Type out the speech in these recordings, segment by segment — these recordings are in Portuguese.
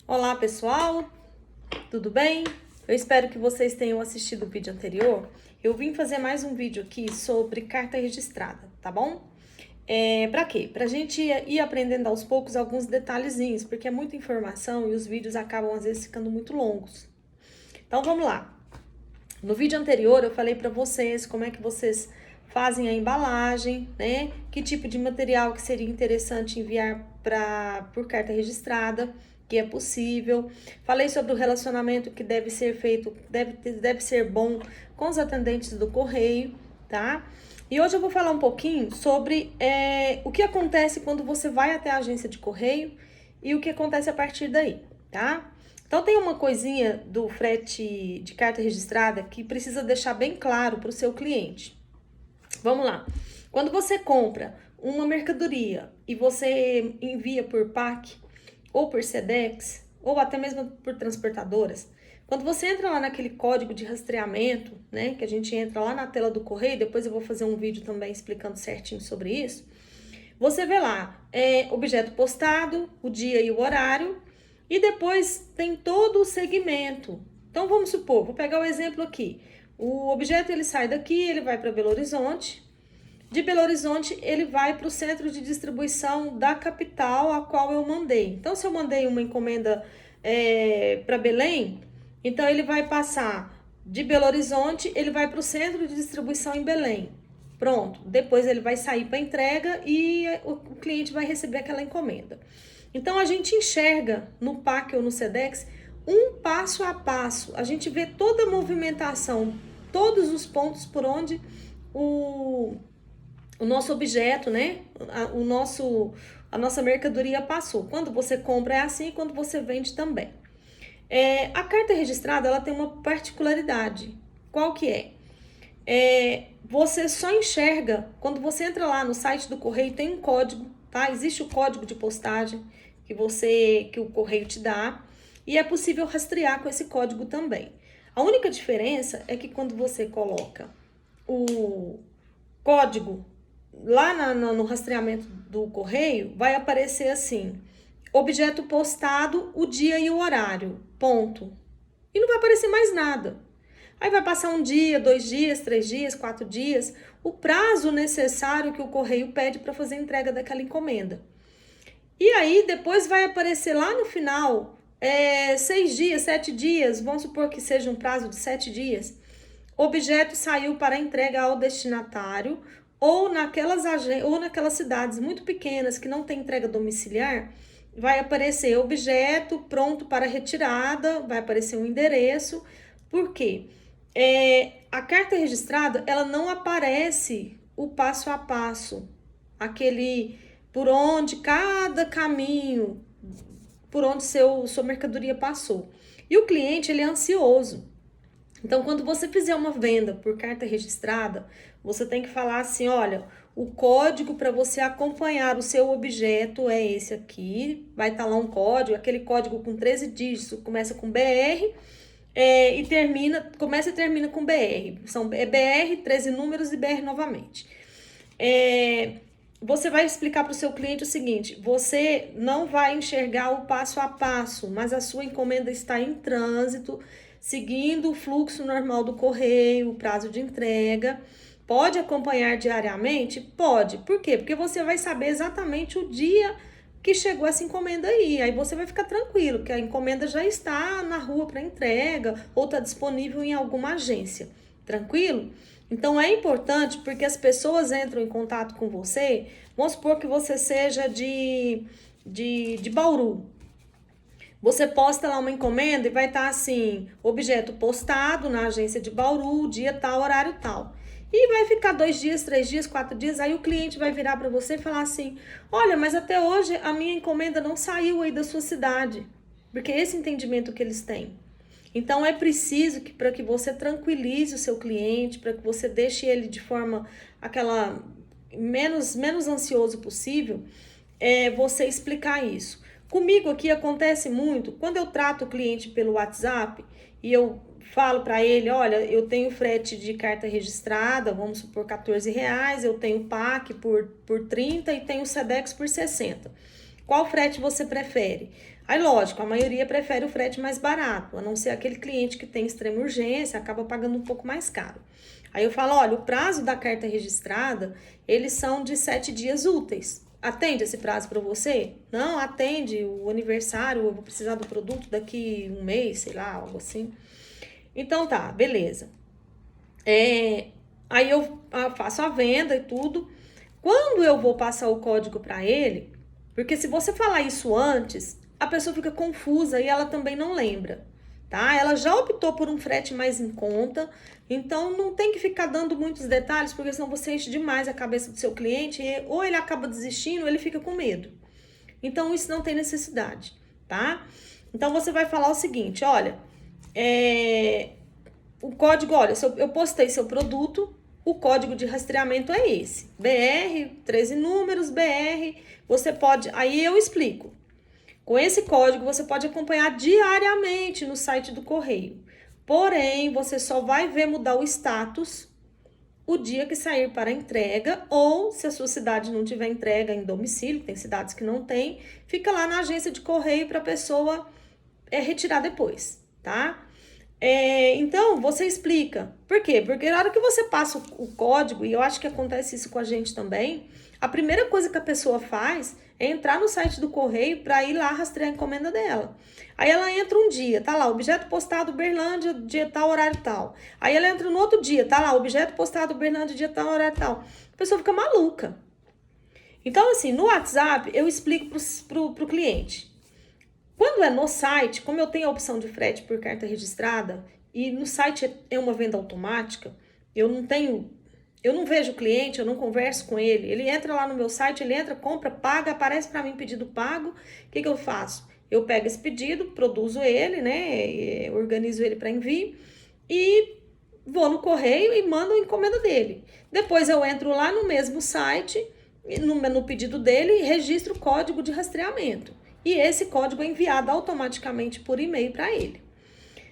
Olá pessoal, tudo bem? Eu espero que vocês tenham assistido o vídeo anterior. Eu vim fazer mais um vídeo aqui sobre carta registrada, tá bom? Pra quê? Pra gente ir aprendendo aos poucos alguns detalhezinhos, porque é muita informação e os vídeos acabam às vezes ficando muito longos. Então vamos lá. No vídeo anterior eu falei pra vocês como é que vocês fazem a embalagem, né? Que tipo de material que seria interessante enviar por carta registrada, que é possível. Falei sobre o relacionamento que deve ser feito, deve ser bom com os atendentes do correio, tá? E hoje eu vou falar um pouquinho sobre o que acontece quando você vai até a agência de correio e o que acontece a partir daí, tá? Então tem uma coisinha do frete de carta registrada que precisa deixar bem claro para o seu cliente. Vamos lá. Quando você compra uma mercadoria e você envia por PAC ou por SEDEX ou até mesmo por transportadoras, quando você entra lá naquele código de rastreamento, né, que a gente entra lá na tela do correio, depois eu vou fazer um vídeo também explicando certinho sobre isso, você vê lá, objeto postado, o dia e o horário, e depois tem todo o segmento. Então vamos supor, vou pegar o exemplo aqui. O objeto ele sai daqui, ele vai para Belo Horizonte. De Belo Horizonte ele vai para o centro de distribuição da capital a qual eu mandei. Então se eu mandei uma encomenda para Belém, então ele vai passar de Belo Horizonte, ele vai para o centro de distribuição em Belém. Pronto, depois ele vai sair para entrega e o cliente vai receber aquela encomenda. Então a gente enxerga no PAC ou no SEDEX um passo a passo, a gente vê toda a movimentação, todos os pontos por onde o nosso objeto, né? A nossa mercadoria passou. Quando você compra é assim, quando você vende também. A carta registrada ela tem uma particularidade. Qual que é? Você só enxerga quando você entra lá no site do correio, tem um código, tá? Existe o código de postagem que o correio te dá e é possível rastrear com esse código também. A única diferença é que quando você coloca o código lá no rastreamento do correio, vai aparecer assim: objeto postado, o dia e o horário, ponto. E não vai aparecer mais nada. Aí vai passar um dia, 2 dias, 3 dias, 4 dias, o prazo necessário que o correio pede para fazer a entrega daquela encomenda. E aí depois vai aparecer lá no final, 6 dias, 7 dias, vamos supor que seja um prazo de 7 dias. O objeto saiu para entrega ao destinatário ou naquelas cidades muito pequenas que não tem entrega domiciliar, vai aparecer objeto pronto para retirada, vai aparecer um endereço. Por quê? A carta registrada, ela não aparece o passo a passo, aquele por onde cada caminho, por onde sua mercadoria passou. E o cliente, ele é ansioso. Então, quando você fizer uma venda por carta registrada, você tem que falar assim: olha, o código para você acompanhar o seu objeto é esse aqui. Vai estar lá um código, aquele código com 13 dígitos, começa com BR começa e termina com BR. São BR, 13 números e BR novamente. Você vai explicar para o seu cliente o seguinte: você não vai enxergar o passo a passo, mas a sua encomenda está em trânsito, seguindo o fluxo normal do correio, o prazo de entrega. Pode acompanhar diariamente? Pode. Por quê? Porque você vai saber exatamente o dia que chegou essa encomenda aí. Aí você vai ficar tranquilo, que a encomenda já está na rua para entrega ou está disponível em alguma agência. Tranquilo? Então é importante porque as pessoas entram em contato com você. Vamos supor que você seja de Bauru. Você posta lá uma encomenda e vai estar assim: objeto postado na agência de Bauru, dia tal, horário tal. E vai ficar 2 dias, 3 dias, 4 dias. Aí o cliente vai virar para você e falar assim: olha, mas até hoje a minha encomenda não saiu aí da sua cidade. Porque é esse entendimento que eles têm. Então é preciso que para que você tranquilize o seu cliente, para que você deixe ele de forma aquela menos ansioso possível, você explicar isso. Comigo aqui acontece muito, quando eu trato o cliente pelo WhatsApp e eu falo para ele: olha, eu tenho frete de carta registrada, vamos supor R$ 14, eu tenho PAC por 30 e tenho SEDEX por 60. Qual frete você prefere? Aí, lógico, a maioria prefere o frete mais barato, a não ser aquele cliente que tem extrema urgência, acaba pagando um pouco mais caro. Aí eu falo, olha, o prazo da carta registrada, eles são de 7 dias úteis. Atende esse prazo para você? Não, atende o aniversário, eu vou precisar do produto daqui um mês, sei lá, algo assim. Então tá, beleza. Aí eu faço a venda e tudo. Quando eu vou passar o código para ele, porque se você falar isso antes, a pessoa fica confusa e ela também não lembra, tá? Ela já optou por um frete mais em conta, então não tem que ficar dando muitos detalhes, porque senão você enche demais a cabeça do seu cliente, e ou ele acaba desistindo, ou ele fica com medo. Então isso não tem necessidade, tá? Então você vai falar o seguinte, olha, o código, olha, eu postei seu produto, o código de rastreamento é esse, BR, 13 números, BR, você pode, aí eu explico. Com esse código você pode acompanhar diariamente no site do correio. Porém, você só vai ver mudar o status o dia que sair para entrega, ou se a sua cidade não tiver entrega em domicílio, tem cidades que não tem, fica lá na agência de correio para a pessoa retirar depois, tá? Então, você explica. Por quê? Porque na hora que você passa o código, e eu acho que acontece isso com a gente também, a primeira coisa que a pessoa faz é entrar no site do correio para ir lá rastrear a encomenda dela. Aí ela entra um dia, tá lá, objeto postado Uberlândia, dia tal, horário tal. Aí ela entra no outro dia, tá lá, objeto postado Uberlândia, dia tal, horário tal. A pessoa fica maluca. Então, assim, no WhatsApp, eu explico pro cliente. Quando é no site, como eu tenho a opção de frete por carta registrada, e no site é uma venda automática, eu não vejo o cliente, eu não converso com ele. Ele entra lá no meu site, ele entra, compra, paga, aparece para mim pedido pago. O que eu faço? Eu pego esse pedido, produzo ele, né? Organizo ele para envio e vou no correio e mando a encomenda dele. Depois eu entro lá no mesmo site, no pedido dele, e registro o código de rastreamento. E esse código é enviado automaticamente por e-mail para ele.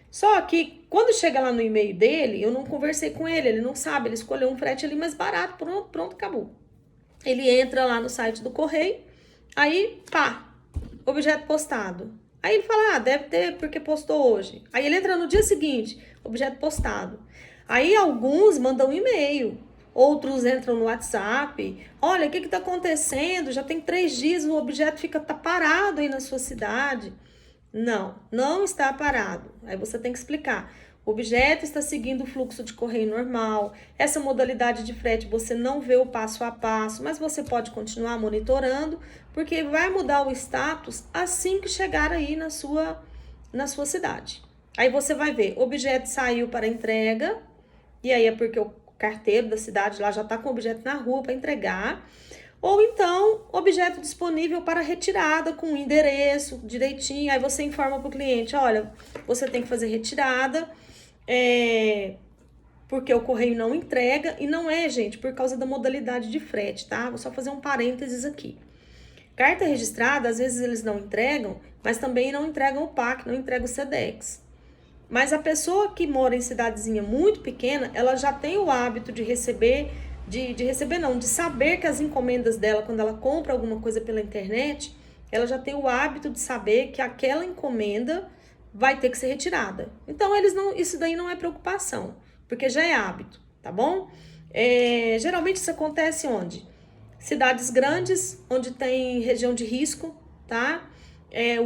Só que quando chega lá no e-mail dele, eu não conversei com ele, ele não sabe, ele escolheu um frete ali mais barato, pronto, acabou. Ele entra lá no site do correio, aí, pá, objeto postado. Aí ele fala, deve ter porque postou hoje. Aí ele entra no dia seguinte, objeto postado. Aí alguns mandam um e-mail, outros entram no WhatsApp. Olha, o que está acontecendo? Já tem 3 dias, o objeto tá parado aí na sua cidade. Não está parado. Aí você tem que explicar. O objeto está seguindo o fluxo de correio normal. Essa modalidade de frete você não vê o passo a passo, mas você pode continuar monitorando, porque vai mudar o status assim que chegar aí na sua cidade. Aí você vai ver, o objeto saiu para entrega, e aí é porque o carteiro da cidade lá já está com o objeto na rua para entregar. Ou então, objeto disponível para retirada com o endereço direitinho. Aí você informa para o cliente, olha, você tem que fazer retirada, porque o correio não entrega. E não é, gente, por causa da modalidade de frete, tá? Vou só fazer um parênteses aqui. Carta registrada, às vezes eles não entregam, mas também não entregam o PAC, não entregam o SEDEX. Mas a pessoa que mora em cidadezinha muito pequena, ela já tem o hábito de receber... de saber que as encomendas dela, quando ela compra alguma coisa pela internet, ela já tem o hábito de saber que aquela encomenda vai ter que ser retirada. Então, isso daí não é preocupação, porque já é hábito, tá bom? Geralmente isso acontece onde? Cidades grandes, onde tem região de risco, tá?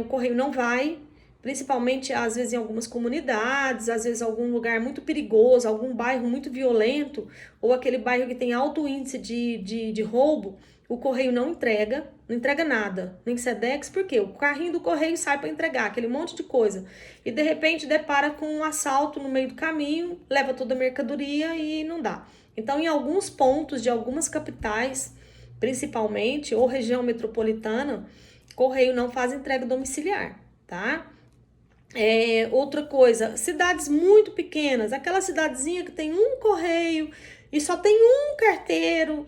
O correio não vai, principalmente às vezes em algumas comunidades, às vezes algum lugar muito perigoso, algum bairro muito violento, ou aquele bairro que tem alto índice de roubo, o correio não entrega nada, nem SEDEX, porque o carrinho do correio sai para entregar aquele monte de coisa, e de repente depara com um assalto no meio do caminho, leva toda a mercadoria e não dá. Então, em alguns pontos de algumas capitais, principalmente, ou região metropolitana, correio não faz entrega domiciliar, tá? Outra coisa, cidades muito pequenas, aquela cidadezinha que tem um correio e só tem um carteiro,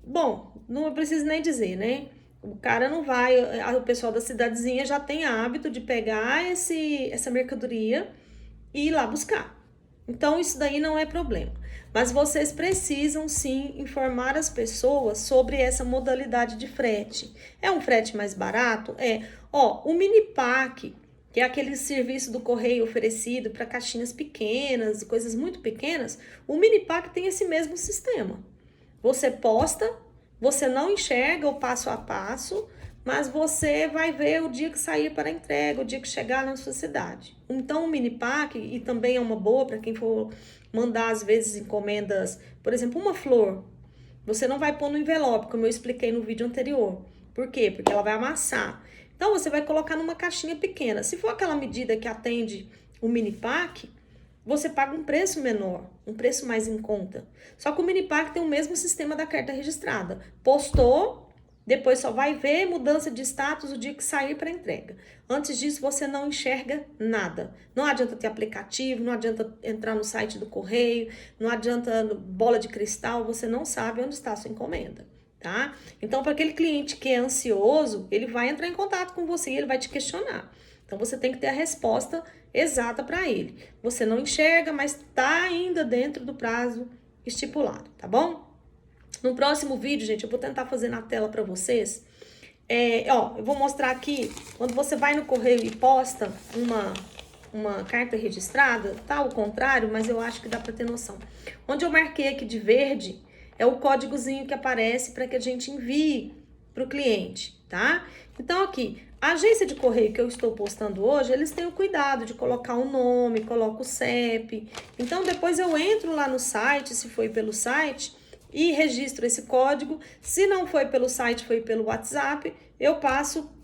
bom, não preciso nem dizer, né? O cara não vai, o pessoal da cidadezinha já tem hábito de pegar essa mercadoria e ir lá buscar. Então, isso daí não é problema. Mas vocês precisam sim informar as pessoas sobre essa modalidade de frete. É um frete mais barato? É. Ó, o Minipack, que é aquele serviço do correio oferecido para caixinhas pequenas, coisas muito pequenas, o Minipack tem esse mesmo sistema. Você posta, você não enxerga o passo a passo, mas você vai ver o dia que sair para entrega, o dia que chegar na sua cidade. Então, o Minipack, e também é uma boa para quem for mandar, às vezes, encomendas, por exemplo, uma flor. Você não vai pôr no envelope, como eu expliquei no vídeo anterior. Por quê? Porque ela vai amassar. Então, você vai colocar numa caixinha pequena. Se for aquela medida que atende o Minipack, você paga um preço menor, um preço mais em conta. Só que o Minipack tem o mesmo sistema da carta registrada. Postou, depois só vai ver mudança de status o dia que sair para entrega. Antes disso, você não enxerga nada. Não adianta ter aplicativo, não adianta entrar no site do correio, não adianta bola de cristal, você não sabe onde está a sua encomenda, tá? Então, para aquele cliente que é ansioso, ele vai entrar em contato com você e ele vai te questionar. Então, você tem que ter a resposta exata para ele. Você não enxerga, mas está ainda dentro do prazo estipulado, tá bom? No próximo vídeo, gente, eu vou tentar fazer na tela para vocês. Eu vou mostrar aqui, quando você vai no correio e posta uma carta registrada, tá ao contrário, mas eu acho que dá para ter noção. Onde eu marquei aqui de verde, é o códigozinho que aparece para que a gente envie para o cliente, tá? Então, aqui, a agência de correio que eu estou postando hoje, eles têm o cuidado de colocar o nome, coloca o CEP. Então, depois eu entro lá no site, se foi pelo site, e registro esse código. Se não foi pelo site, foi pelo WhatsApp, eu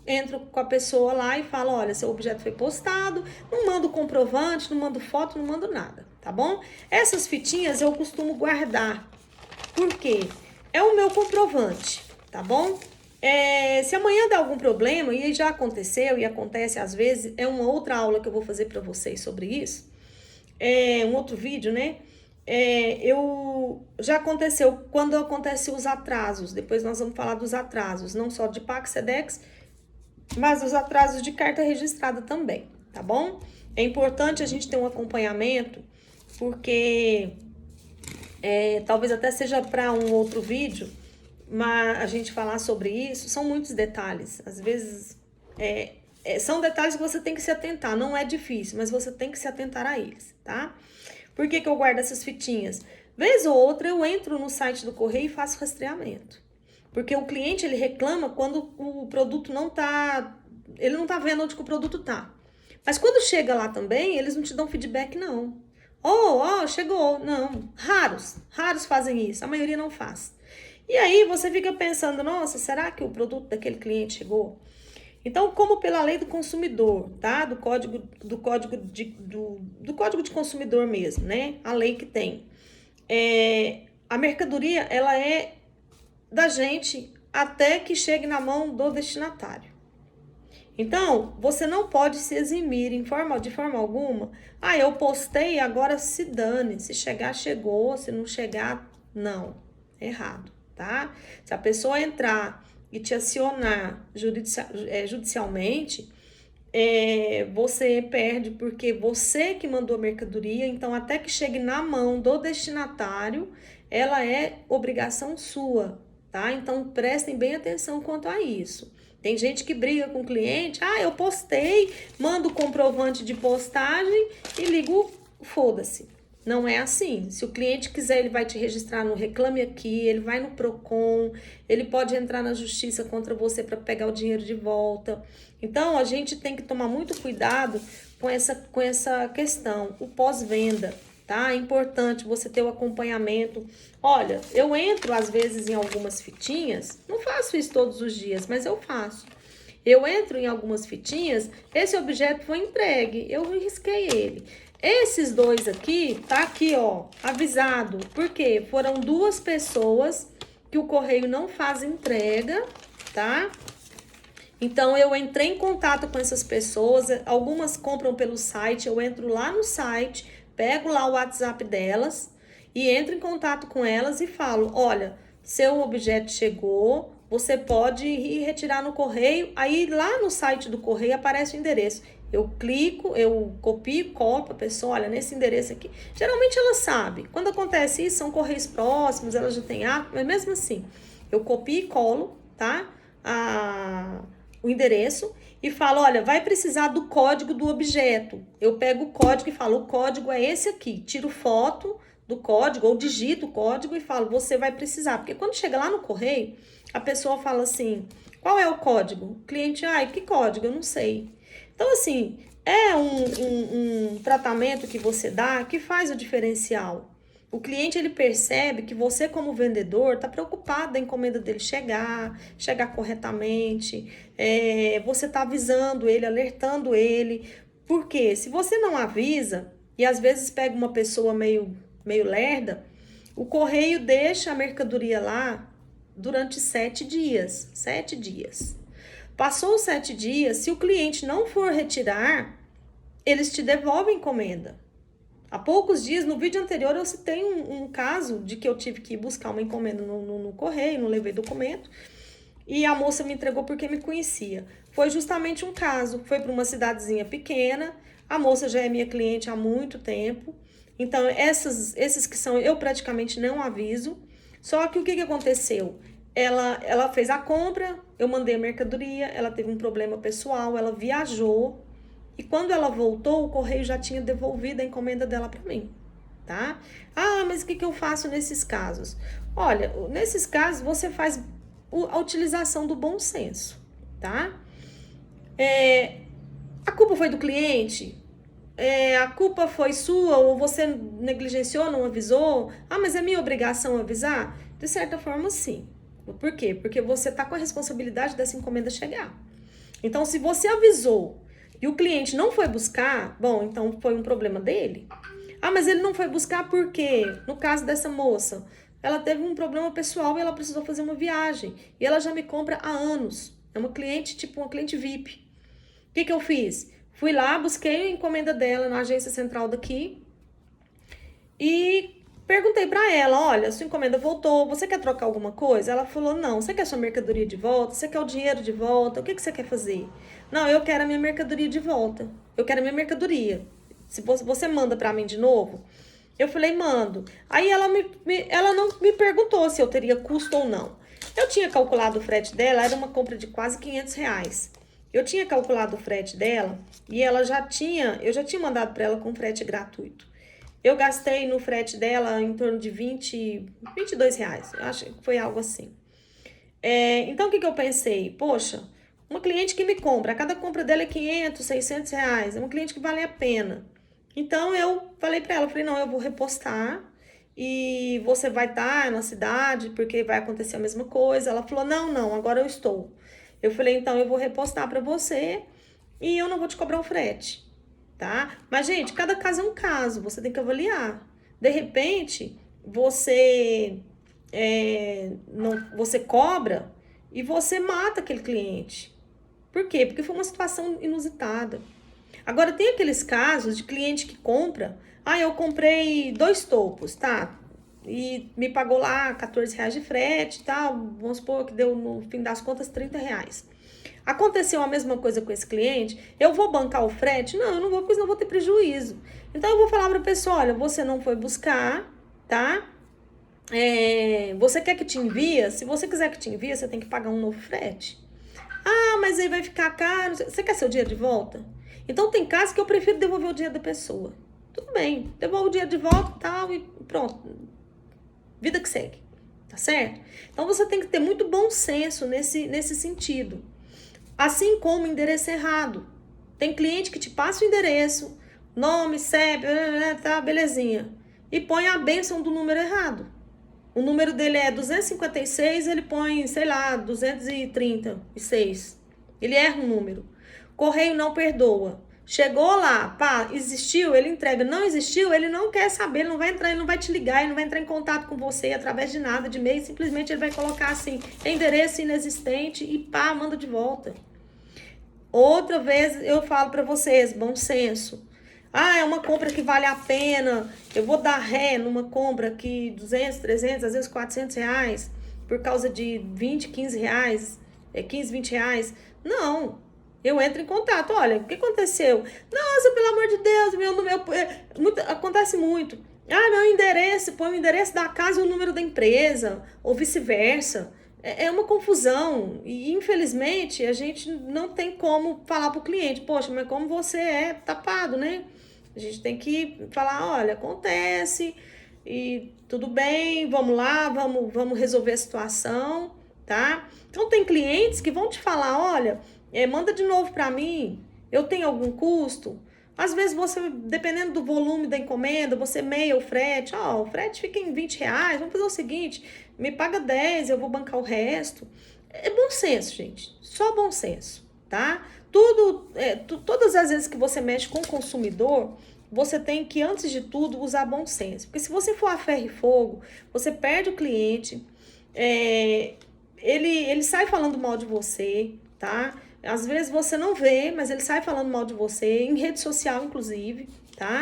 entro com a pessoa lá e falo, olha, seu objeto foi postado, não mando comprovante, não mando foto, não mando nada, tá bom? Essas fitinhas eu costumo guardar, porque é o meu comprovante, tá bom? Se amanhã der algum problema, e já aconteceu e acontece às vezes, é uma outra aula que eu vou fazer para vocês sobre isso, um outro vídeo, né? Já aconteceu quando acontece os atrasos, depois nós vamos falar dos atrasos, não só de PAC, SEDEX, mas os atrasos de carta registrada também, tá bom? É importante a gente ter um acompanhamento, porque talvez até seja para um outro vídeo, mas a gente falar sobre isso, são muitos detalhes, às vezes são detalhes que você tem que se atentar, não é difícil, mas você tem que se atentar a eles, tá? Por que eu guardo essas fitinhas? Vez ou outra eu entro no site do correio e faço rastreamento. Porque o cliente ele reclama quando o produto não tá, ele não tá vendo onde que o produto tá. Mas quando chega lá também, eles não te dão feedback não. Chegou. Não, raros fazem isso, a maioria não faz. E aí você fica pensando, nossa, será que o produto daquele cliente chegou? Então, como pela lei do consumidor, tá? Do código de consumidor mesmo, né? A lei que tem. A mercadoria, ela é da gente até que chegue na mão do destinatário. Então, você não pode se eximir de forma alguma. Eu postei, agora se dane. Se chegar, chegou. Se não chegar, não. Errado, tá? Se a pessoa entrar e te acionar judicialmente, você perde, porque você que mandou a mercadoria, então até que chegue na mão do destinatário, ela é obrigação sua, tá? Então prestem bem atenção quanto a isso. Tem gente que briga com o cliente, eu postei, mando o comprovante de postagem e ligo, foda-se. Não é assim. Se o cliente quiser, ele vai te registrar no Reclame Aqui, ele vai no Procon, ele pode entrar na justiça contra você para pegar o dinheiro de volta. Então, a gente tem que tomar muito cuidado com essa questão, o pós-venda, tá? É importante você ter o acompanhamento. Olha, eu entro às vezes em algumas fitinhas, não faço isso todos os dias, mas eu faço. Eu entro em algumas fitinhas, esse objeto foi entregue, eu risquei ele. Esses dois aqui, tá aqui, ó, avisado, porque foram 2 pessoas que o correio não faz entrega, tá? Então, eu entrei em contato com essas pessoas, algumas compram pelo site, eu entro lá no site, pego lá o WhatsApp delas e entro em contato com elas e falo, olha, seu objeto chegou, você pode ir retirar no correio. Aí lá no site do correio aparece o endereço. Eu clico, eu copio, colo para a pessoa, olha, nesse endereço aqui. Geralmente ela sabe. Quando acontece isso, são correios próximos, ela já tem hábito, mas mesmo assim, eu copio e colo, tá? O endereço e falo, olha, vai precisar do código do objeto. Eu pego o código e falo, o código é esse aqui. Tiro foto do código ou digito o código e falo, você vai precisar. Porque quando chega lá no correio, a pessoa fala assim, qual é o código? O cliente, que código? Eu não sei. Então, assim, é um tratamento que você dá que faz o diferencial. O cliente, ele percebe que você, como vendedor, está preocupado da encomenda dele chegar corretamente, você está avisando ele, alertando ele. Porque se você não avisa, e às vezes pega uma pessoa meio lerda, o correio deixa a mercadoria lá durante 7 dias. 7 dias. Passou os 7 dias, se o cliente não for retirar, eles te devolvem a encomenda. Há poucos dias, no vídeo anterior, eu citei um caso de que eu tive que ir buscar uma encomenda no correio, não levei documento, e a moça me entregou porque me conhecia. Foi justamente um caso, foi para uma cidadezinha pequena, a moça já é minha cliente há muito tempo, então esses que são, eu praticamente não aviso, só que o que aconteceu? Ela fez a compra, eu mandei a mercadoria, ela teve um problema pessoal, ela viajou, e quando ela voltou, o correio já tinha devolvido a encomenda dela para mim, tá? Mas o que eu faço nesses casos? Olha, nesses casos você faz a utilização do bom senso, tá? A culpa foi do cliente? A culpa foi sua ou você negligenciou, não avisou? Mas é minha obrigação avisar? De certa forma, sim. Por quê? Porque você está com a responsabilidade dessa encomenda chegar. Então, se você avisou e o cliente não foi buscar, bom, então foi um problema dele. Mas ele não foi buscar por quê? No caso dessa moça, ela teve um problema pessoal e ela precisou fazer uma viagem. E ela já me compra há anos. É uma cliente, tipo uma cliente VIP. O que eu fiz? Fui lá, busquei a encomenda dela na agência central daqui e perguntei pra ela, olha, sua encomenda voltou, você quer trocar alguma coisa? Ela falou, não, você quer sua mercadoria de volta? Você quer o dinheiro de volta? O que você quer fazer? Não, eu quero a minha mercadoria de volta. Eu quero a minha mercadoria. Se você manda pra mim de novo? Eu falei, mando. Aí ela não me perguntou se eu teria custo ou não. Eu tinha calculado o frete dela, era uma compra de quase R$ 500. Eu tinha calculado o frete dela e eu já tinha mandado para ela com frete gratuito. Eu gastei no frete dela em torno de R$ 22. Eu acho que foi algo assim. Então, o que eu pensei? Poxa, uma cliente que me compra, a cada compra dela é R$ 500, R$ 600. É uma cliente que vale a pena. Então, eu falei para ela, não, eu vou repostar e você vai estar na cidade porque vai acontecer a mesma coisa. Ela falou, não, agora eu estou. Eu falei, então eu vou repostar para você e eu não vou te cobrar o frete, tá? Mas, gente, cada caso é um caso, você tem que avaliar. De repente, você você cobra e você mata aquele cliente. Por quê? Porque foi uma situação inusitada. Agora, tem aqueles casos de cliente que compra, eu comprei 2 topos, tá? E me pagou lá R$ 14 de frete e tal, vamos supor que deu no fim das contas R$ 30. Aconteceu a mesma coisa com esse cliente, eu vou bancar o frete? Não, eu não vou, porque senão eu vou ter prejuízo. Então eu vou falar para a pessoa, olha, você não foi buscar, tá? Você quer que te envie? Se você quiser que te envie, você tem que pagar um novo frete. Mas aí vai ficar caro, você quer seu dinheiro de volta? Então tem casos que eu prefiro devolver o dinheiro da pessoa. Tudo bem, devolvo o dinheiro de volta e tal, e pronto. Vida que segue, tá certo? Então você tem que ter muito bom senso nesse sentido. Assim como endereço errado. Tem cliente que te passa o endereço, nome, CEP, tá, belezinha. E põe a bênção do número errado. O número dele é 256, ele põe, sei lá, 236. Ele erra um número. Correio não perdoa. Chegou lá, existiu, ele entrega. Não existiu, ele não quer saber, ele não vai entrar, ele não vai te ligar, ele não vai entrar em contato com você através de nada, de e-mail, simplesmente ele vai colocar assim, endereço inexistente e manda de volta. Outra vez eu falo para vocês, bom senso. É uma compra que vale a pena, eu vou dar ré numa compra que 200, 300, às vezes R$ 400. por causa de 20, 15 reais, 15, 20 reais. Não. Eu entro em contato. Olha, o que aconteceu? Nossa, pelo amor de Deus, meu número. Acontece muito. Ah, meu endereço, põe o endereço da casa e o número da empresa, ou vice-versa. É uma confusão. E, infelizmente, a gente não tem como falar para o cliente, poxa, mas como você é tapado, né? A gente tem que falar, olha, acontece, e tudo bem, vamos lá, vamos resolver a situação, tá? Então, tem clientes que vão te falar, olha, manda de novo para mim, eu tenho algum custo? Às vezes você, dependendo do volume da encomenda, você meia o frete. Ó, o frete fica em 20 reais. Vamos fazer o seguinte, me paga 10, eu vou bancar o resto. É bom senso, gente. Só bom senso, tá? Todas as vezes que você mexe com o consumidor, você tem que, antes de tudo, usar bom senso. Porque se você for a ferro e fogo, você perde o cliente, ele sai falando mal de você, tá? Às vezes você não vê, mas ele sai falando mal de você, em rede social, inclusive, tá?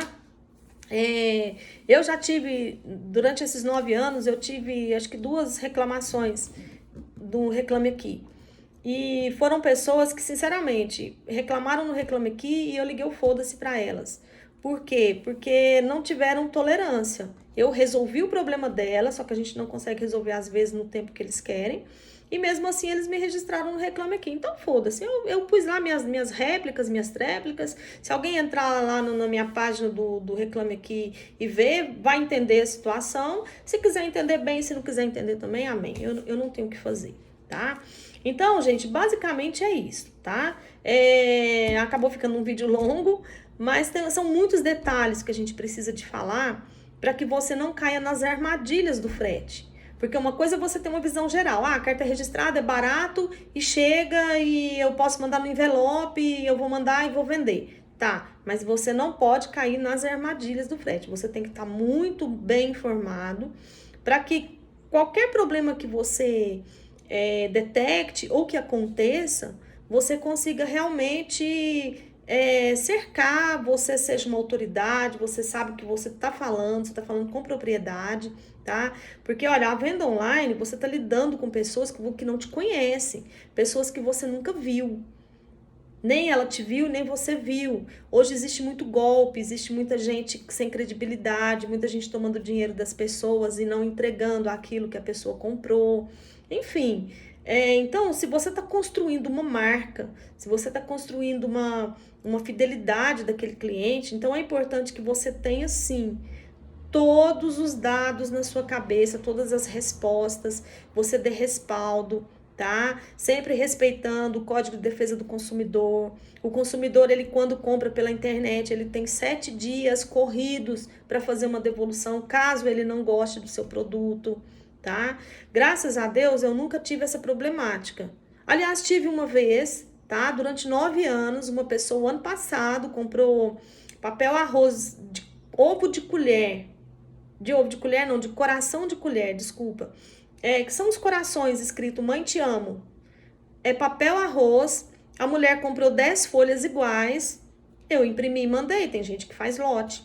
Eu já tive, durante esses 9 anos, eu tive, acho que 2 reclamações do Reclame Aqui. E foram pessoas que, sinceramente, reclamaram no Reclame Aqui e eu liguei o foda-se pra elas. Por quê? Porque não tiveram tolerância. Eu resolvi o problema dela, só que a gente não consegue resolver às vezes no tempo que eles querem. E mesmo assim eles me registraram no Reclame Aqui. Então foda-se, eu pus lá minhas réplicas, minhas tréplicas. Se alguém entrar lá na minha página do Reclame Aqui e ver, vai entender a situação. Se quiser entender bem, se não quiser entender também, amém. Eu não tenho o que fazer, tá? Então, gente, basicamente é isso, tá? Acabou ficando um vídeo longo, mas são muitos detalhes que a gente precisa de falar para que você não caia nas armadilhas do frete. Porque uma coisa é você ter uma visão geral. Ah, a carta registrada é barato e chega e eu posso mandar no envelope, eu vou mandar e vou vender. Tá, mas você não pode cair nas armadilhas do frete. Você tem que estar muito bem informado para que qualquer problema que você detecte ou que aconteça, você consiga realmente cercar, você seja uma autoridade, você sabe o que você está falando, você está falando com propriedade, tá? Porque, olha, a venda online, você está lidando com pessoas que não te conhecem, pessoas que você nunca viu. Nem ela te viu, nem você viu. Hoje existe muito golpe, existe muita gente sem credibilidade, muita gente tomando dinheiro das pessoas e não entregando aquilo que a pessoa comprou. Enfim, então, se você está construindo uma marca, se você está construindo uma fidelidade daquele cliente, então é importante que você tenha, sim, todos os dados na sua cabeça, todas as respostas, você dê respaldo, tá? Sempre respeitando o Código de Defesa do Consumidor. O consumidor, ele quando compra pela internet, ele tem 7 dias corridos para fazer uma devolução, caso ele não goste do seu produto, tá? Graças a Deus, eu nunca tive essa problemática. Aliás, tive uma vez, tá? Durante 9 anos, uma pessoa, ano passado, comprou papel arroz de ovo de colher, de coração de colher, desculpa. Que são os corações escrito Mãe Te Amo. É papel arroz, a mulher comprou 10 folhas iguais, eu imprimi e mandei, tem gente que faz lote.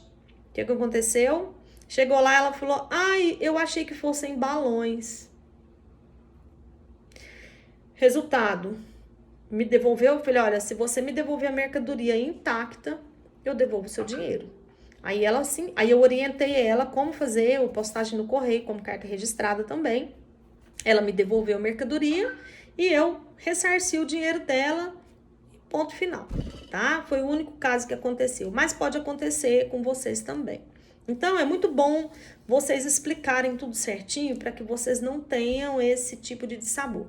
O que aconteceu? Chegou lá, ela falou, ai, eu achei que fossem balões. Resultado, me devolveu, eu falei, olha, se você me devolver a mercadoria intacta, eu devolvo o seu dinheiro. Aí ela assim, aí eu orientei ela como fazer a postagem no correio, como carta registrada também. Ela me devolveu a mercadoria e eu ressarci o dinheiro dela, ponto final, tá? Foi o único caso que aconteceu, mas pode acontecer com vocês também. Então, é muito bom vocês explicarem tudo certinho para que vocês não tenham esse tipo de dissabor.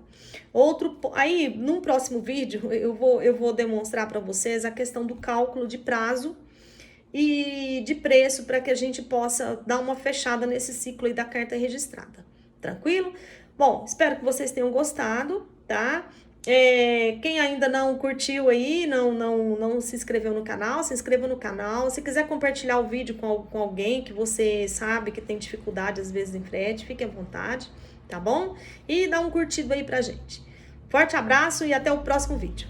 Aí, num próximo vídeo, eu vou demonstrar para vocês a questão do cálculo de prazo e de preço para que a gente possa dar uma fechada nesse ciclo aí da carta registrada. Tranquilo? Bom, espero que vocês tenham gostado, tá? Quem ainda não curtiu aí, não se inscreveu no canal, se inscreva no canal. Se quiser compartilhar o vídeo com alguém que você sabe que tem dificuldade às vezes em frete, fique à vontade, tá bom? E dá um curtido aí pra gente. Forte abraço e até o próximo vídeo.